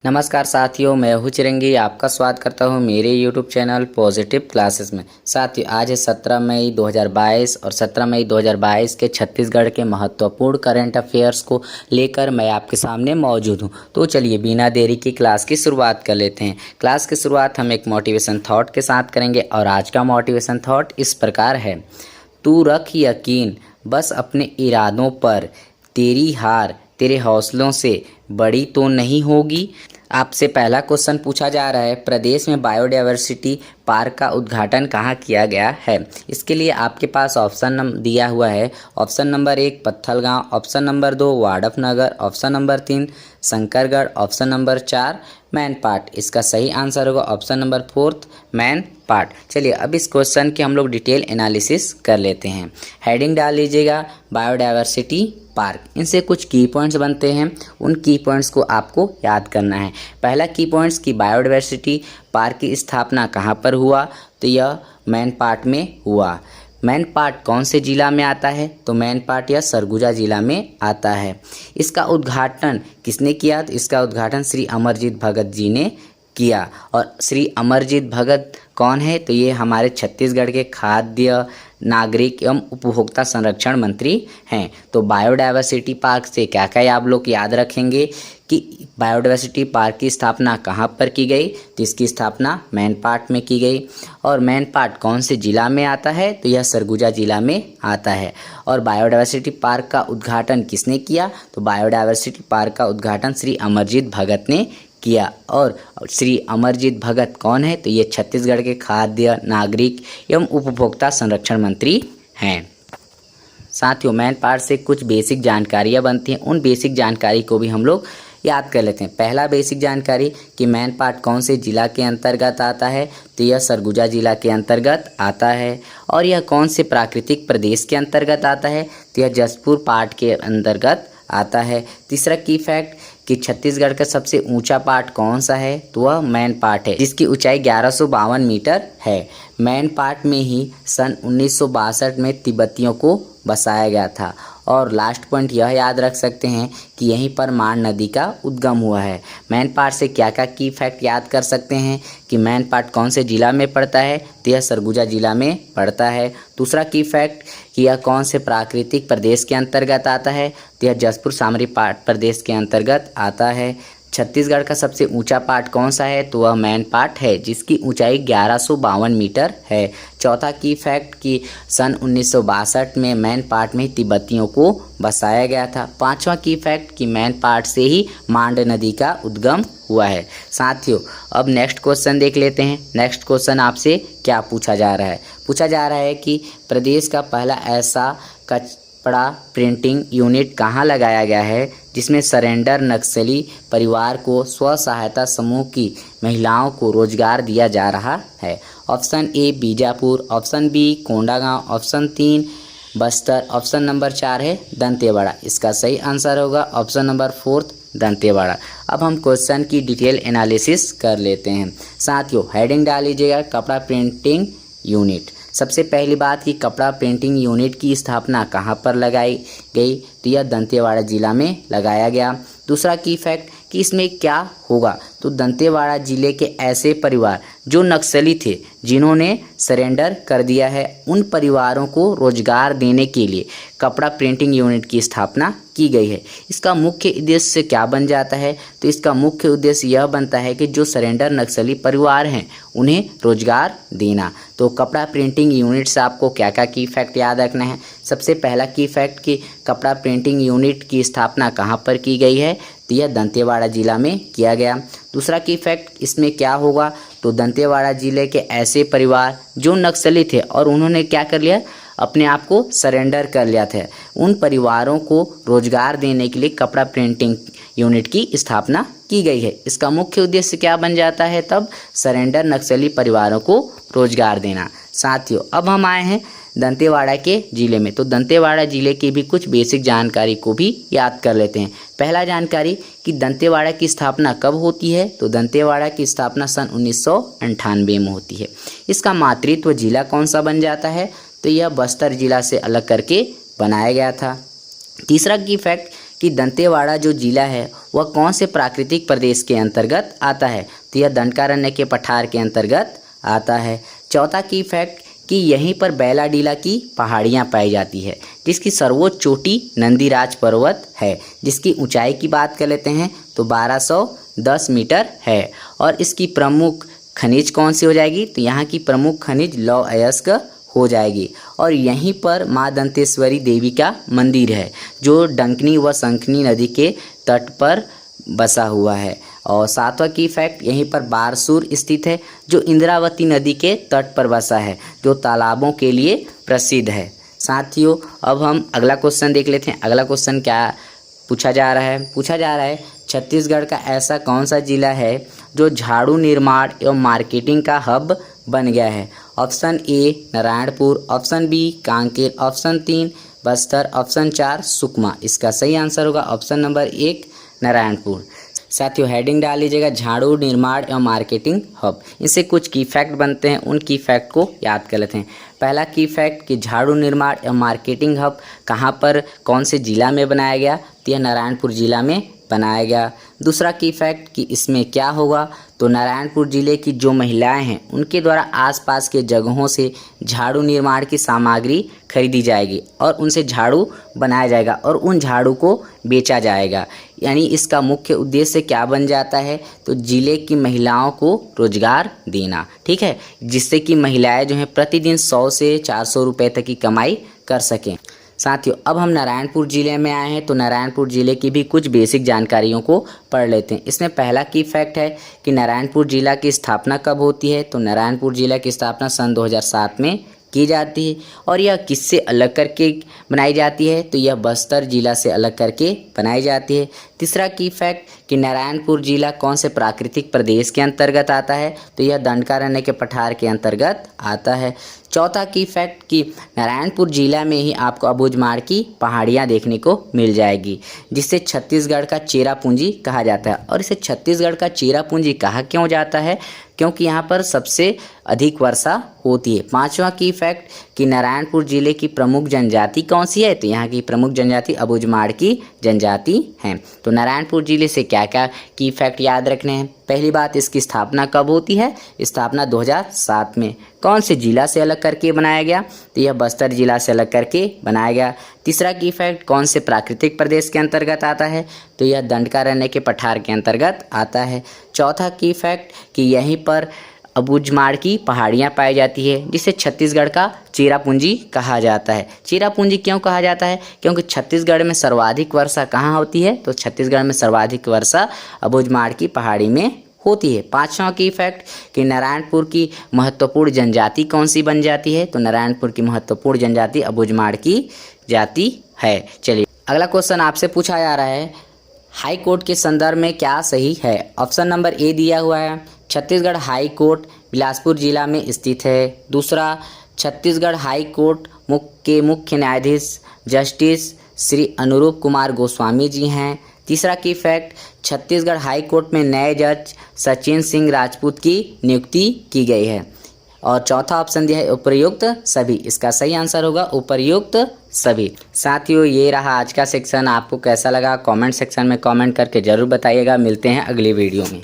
नमस्कार साथियों, मैं हूँ चिरंगी। आपका स्वागत करता हूँ मेरे YouTube चैनल पॉजिटिव क्लासेस में। साथियों, आज है 17 मई 2022 और 17 मई 2022 के छत्तीसगढ़ के महत्वपूर्ण करंट अफेयर्स को लेकर मैं आपके सामने मौजूद हूँ। तो चलिए बिना देरी की क्लास की शुरुआत कर लेते हैं। क्लास की शुरुआत हम एक मोटिवेशन थॉट के साथ करेंगे और आज का मोटिवेशन थॉट इस प्रकार है। तू रख यकीन बस अपने इरादों पर, तेरी हार तेरे हौसलों से बड़ी तो नहीं होगी। आपसे पहला क्वेश्चन पूछा जा रहा है, प्रदेश में बायोडायवर्सिटी पार्क का उद्घाटन कहाँ किया गया है। इसके लिए आपके पास ऑप्शन दिया हुआ है। Option number 1 Pathalgaon, option number 2 Wadrafnagar, option number 3 Shankargarh, option number 4 Mainpat. इसका सही आंसर होगा ऑप्शन नंबर 4 मैनपाट। चलिए अब इस क्वेश्चन के हम लोग डिटेल एनालिसिस कर लेते हैं। हेडिंग डाल लीजिएगा बायोडायवर्सिटी पार्क। इनसे कुछ की पॉइंट्स बनते हैं, उन की पॉइंट्स को आपको याद करना है। पहला की पॉइंट्स की बायोडायवर्सिटी पार्क की स्थापना कहाँ पर हुआ, तो यह मैनपाट में हुआ। मैनपाट कौन से जिला में आता है, तो मैनपाट यह सरगुजा जिला में आता है। इसका उद्घाटन किसने किया, तो इसका उद्घाटन श्री अमरजीत भगत जी ने किया। और श्री अमरजीत भगत कौन है, तो ये हमारे छत्तीसगढ़ के खाद्य नागरिक एवं उपभोक्ता संरक्षण मंत्री हैं। तो बायोडायवर्सिटी पार्क से क्या क्या आप लोग याद रखेंगे कि बायोडायवर्सिटी पार्क की स्थापना कहाँ पर की गई, तो इसकी स्थापना मैनपाट में की गई। और मैनपाट कौन से जिला में आता है, तो यह सरगुजा जिला में आता है। और बायोडायवर्सिटी पार्क का उद्घाटन किसने किया, तो बायोडायवर्सिटी पार्क का उद्घाटन श्री अमरजीत भगत ने किया। और श्री अमरजीत भगत कौन है, तो ये छत्तीसगढ़ के खाद्य नागरिक एवं उपभोक्ता संरक्षण मंत्री हैं। साथियों, मैनपाट से कुछ बेसिक जानकारियाँ बनती हैं, उन बेसिक जानकारी को भी हम लोग याद कर लेते हैं। पहला बेसिक जानकारी कि मैनपाट कौन से जिला के अंतर्गत आता है, तो यह सरगुजा जिला के अंतर्गत आता है। और यह कौन से प्राकृतिक प्रदेश के अंतर्गत आता है, तो यह जसपुर पाट के अंतर्गत आता है। तीसरा की फैक्ट कि छत्तीसगढ़ का सबसे ऊंचा पाट कौन सा है, तो वह मैनपाट है, जिसकी ऊंचाई 1152 मीटर है। मैनपाट में ही सन 1962 में तिब्बतियों को बसाया गया था। और लास्ट पॉइंट यह याद रख सकते हैं कि यहीं पर मांड नदी का उद्गम हुआ है। मैनपाट से क्या क्या की फैक्ट याद कर सकते हैं कि मैनपाट कौन से जिला में पड़ता है, तो यह सरगुजा जिला में पड़ता है। दूसरा की फैक्ट कि यह कौन से प्राकृतिक प्रदेश के अंतर्गत आता है, तो यह जसपुर सामरी पाट प्रदेश के अंतर्गत आता है। छत्तीसगढ़ का सबसे ऊंचा पाट कौन सा है, तो वह मैनपाट है, जिसकी ऊंचाई 1152 मीटर है। चौथा की फैक्ट कि सन 1962 में मैनपाट में तिब्बतियों को बसाया गया था। पांचवा की फैक्ट कि मैनपाट से ही मांड नदी का उद्गम हुआ है। साथियों, अब नेक्स्ट क्वेश्चन देख लेते हैं। नेक्स्ट क्वेश्चन आपसे क्या पूछा जा रहा है, पूछा जा रहा है कि प्रदेश का पहला ऐसा कपड़ा प्रिंटिंग यूनिट कहाँ लगाया गया है जिसमें सरेंडर नक्सली परिवार को स्व सहायता समूह की महिलाओं को रोजगार दिया जा रहा है। Option A Bijapur, option B Kondagaon, option 3 Bastar, option number 4 है दंतेवाड़ा। इसका सही आंसर होगा ऑप्शन नंबर 4 दंतेवाड़ा। अब हम क्वेश्चन की डिटेल एनालिसिस कर लेते हैं। साथियों, हेडिंग डाल लीजिएगा कपड़ा प्रिंटिंग यूनिट। सबसे पहली बात कि कपड़ा प्रिंटिंग यूनिट की स्थापना कहाँ पर लगाई गई, तो यह दंतेवाड़ा जिला में लगाया गया। दूसरा की फैक्ट कि इसमें क्या होगा, तो दंतेवाड़ा जिले के ऐसे परिवार जो नक्सली थे, जिन्होंने सरेंडर कर दिया है, उन परिवारों को रोजगार देने के लिए कपड़ा प्रिंटिंग यूनिट की स्थापना की गई है। इसका मुख्य उद्देश्य क्या बन जाता है, तो इसका मुख्य उद्देश्य यह बनता है कि जो सरेंडर नक्सली परिवार हैं उन्हें रोजगार देना। तो कपड़ा प्रिंटिंग यूनिट से आपको क्या क्या की फैक्ट याद रखना है। सबसे पहला की फैक्ट कि कपड़ा प्रिंटिंग यूनिट की स्थापना कहाँ पर की गई है, तो यह दंतेवाड़ा जिला में किया गया। दूसरा की फैक्ट इसमें क्या होगा, तो दंतेवाड़ा जिले के ऐसे परिवार जो नक्सली थे और उन्होंने क्या कर लिया, अपने आप को सरेंडर कर लिया था, उन परिवारों को रोजगार देने के लिए कपड़ा प्रिंटिंग यूनिट की स्थापना की गई है। इसका मुख्य उद्देश्य क्या बन जाता है, तब सरेंडर नक्सली परिवारों को रोजगार देना। साथियों, अब हम आए हैं दंतेवाड़ा के जिले में, तो दंतेवाड़ा जिले की भी कुछ बेसिक जानकारी को भी याद कर लेते हैं। पहला जानकारी कि दंतेवाड़ा की स्थापना कब होती है, तो दंतेवाड़ा की स्थापना सन 1998 में होती है। इसका मातृत्व जिला कौन सा बन जाता है, तो यह बस्तर जिला से अलग करके बनाया गया था। तीसरा की फैक्ट कि दंतेवाड़ा जो जिला है वह कौन से प्राकृतिक प्रदेश के अंतर्गत आता है, तो यह दंडकारण्य के पठार के अंतर्गत आता है। चौथा की फैक्ट कि यहीं पर बैलाडीला की पहाड़ियाँ पाई जाती है, जिसकी सर्वोच्च चोटी नंदीराज पर्वत है, जिसकी ऊंचाई की बात कर लेते हैं तो 1210 मीटर है। और इसकी प्रमुख खनिज कौन सी हो जाएगी, तो यहाँ की प्रमुख खनिज लौह अयस्क हो जाएगी। और यहीं पर माँ दंतेश्वरी देवी का मंदिर है, जो डंकनी व शंखनी नदी के तट पर बसा हुआ है। और सातवां की फैक्ट यहीं पर बारसूर स्थित है, जो इंद्रावती नदी के तट पर बसा है, जो तालाबों के लिए प्रसिद्ध है। साथियों, अब हम अगला क्वेश्चन देख लेते हैं। अगला क्वेश्चन क्या पूछा जा रहा है छत्तीसगढ़ का ऐसा कौन सा जिला है जो झाड़ू निर्माण एवं मार्केटिंग का हब बन गया है। Option A Narayanpur, option B Kanker, option 3 Bastar, option 4 Sukma. इसका सही आंसर होगा ऑप्शन नंबर 1 नारायणपुर। साथियों, हेडिंग डाल लीजिएगा झाड़ू निर्माण एवं मार्केटिंग हब। इससे कुछ की फैक्ट बनते हैं, उन की फैक्ट को याद कर लेते हैं। पहला की फैक्ट कि झाड़ू निर्माण एवं मार्केटिंग हब कहाँ पर कौन से जिला में बनाया गया, तो यह नारायणपुर जिला में बनाया गया। दूसरा की फैक्ट कि इसमें क्या होगा, तो नारायणपुर जिले की जो महिलाएं हैं उनके द्वारा आसपास के जगहों से झाड़ू निर्माण की सामग्री खरीदी जाएगी और उनसे झाड़ू बनाया जाएगा और उन झाड़ू को बेचा जाएगा। यानी इसका मुख्य उद्देश्य क्या बन जाता है, तो जिले की महिलाओं को रोजगार देना, ठीक है, जिससे कि महिलाएं जो हैं प्रतिदिन 100 से 400 रुपये तक की कमाई कर सकें। साथियों, अब हम नारायणपुर ज़िले में आए हैं, तो नारायणपुर ज़िले की भी कुछ बेसिक जानकारियों को पढ़ लेते हैं। इसमें पहला की फैक्ट है कि नारायणपुर जिला की स्थापना कब होती है, तो नारायणपुर जिला की स्थापना सन 2007 में की जाती है। और यह किससे अलग करके बनाई जाती है, तो यह बस्तर जिला से अलग करके बनाई जाती है। तीसरा की फैक्ट कि नारायणपुर जिला कौन से प्राकृतिक प्रदेश के अंतर्गत आता है, तो यह दंडकारण्य के पठार के अंतर्गत आता है। चौथा की फैक्ट कि नारायणपुर जिला में ही आपको अबूझमाड़ की पहाड़ियाँ देखने को मिल जाएगी, जिससे छत्तीसगढ़ का चेरापूंजी कहा जाता है। और इसे छत्तीसगढ़ का चेरापूंजी कहा क्यों जाता है, क्योंकि यहाँ पर सबसे अधिक वर्षा होती है। पांचवा की फैक्ट कि नारायणपुर जिले की प्रमुख जनजाति कौन सी है, तो यहाँ की प्रमुख जनजाति अबूझमाड़ की जनजाति है। तो नारायणपुर जिले से क्या क्या की फैक्ट याद रखने हैं। पहली बात, इसकी स्थापना कब होती है, स्थापना 2007 में। कौन से जिला से अलग करके बनाया गया, तो यह बस्तर जिला से अलग करके बनाया गया। तीसरा की फैक्ट कौन से प्राकृतिक प्रदेश के अंतर्गत आता है, तो यह दंडकारण्य के पठार के अंतर्गत आता है। चौथा की फैक्ट कि यहीं पर अबूझमाड़ की पहाड़ियाँ पाई जाती है, जिसे छत्तीसगढ़ का चेरापूंजी कहा जाता है। चेरापूंजी क्यों कहा जाता है, क्योंकि छत्तीसगढ़ में सर्वाधिक वर्षा कहाँ होती है, तो छत्तीसगढ़ में सर्वाधिक वर्षा अबूझमाड़ की पहाड़ी में होती है। पांचवा की फैक्ट कि नारायणपुर की महत्वपूर्ण जनजाति कौन सी बन जाती है, तो नारायणपुर की महत्वपूर्ण जनजाति अबूझमाड़ की जाति है। चलिए, अगला क्वेश्चन आपसे पूछा जा रहा है, हाई कोर्ट के संदर्भ में क्या सही है। ऑप्शन नंबर ए दिया हुआ है, छत्तीसगढ़ हाई कोर्ट बिलासपुर जिला में स्थित है। दूसरा, छत्तीसगढ़ हाई कोर्ट के मुख्य न्यायाधीश जस्टिस श्री अनुरूप कुमार गोस्वामी जी हैं। तीसरा की फैक्ट, छत्तीसगढ़ हाई कोर्ट में नए जज सचिन सिंह राजपूत की नियुक्ति की गई है। और चौथा ऑप्शन दिया है उपर्युक्त सभी। इसका सही आंसर होगा उपर्युक्त सभी। साथियों, ये रहा आज का सेक्शन। आपको कैसा लगा कमेंट सेक्शन में कमेंट करके ज़रूर बताइएगा। मिलते हैं अगली वीडियो में।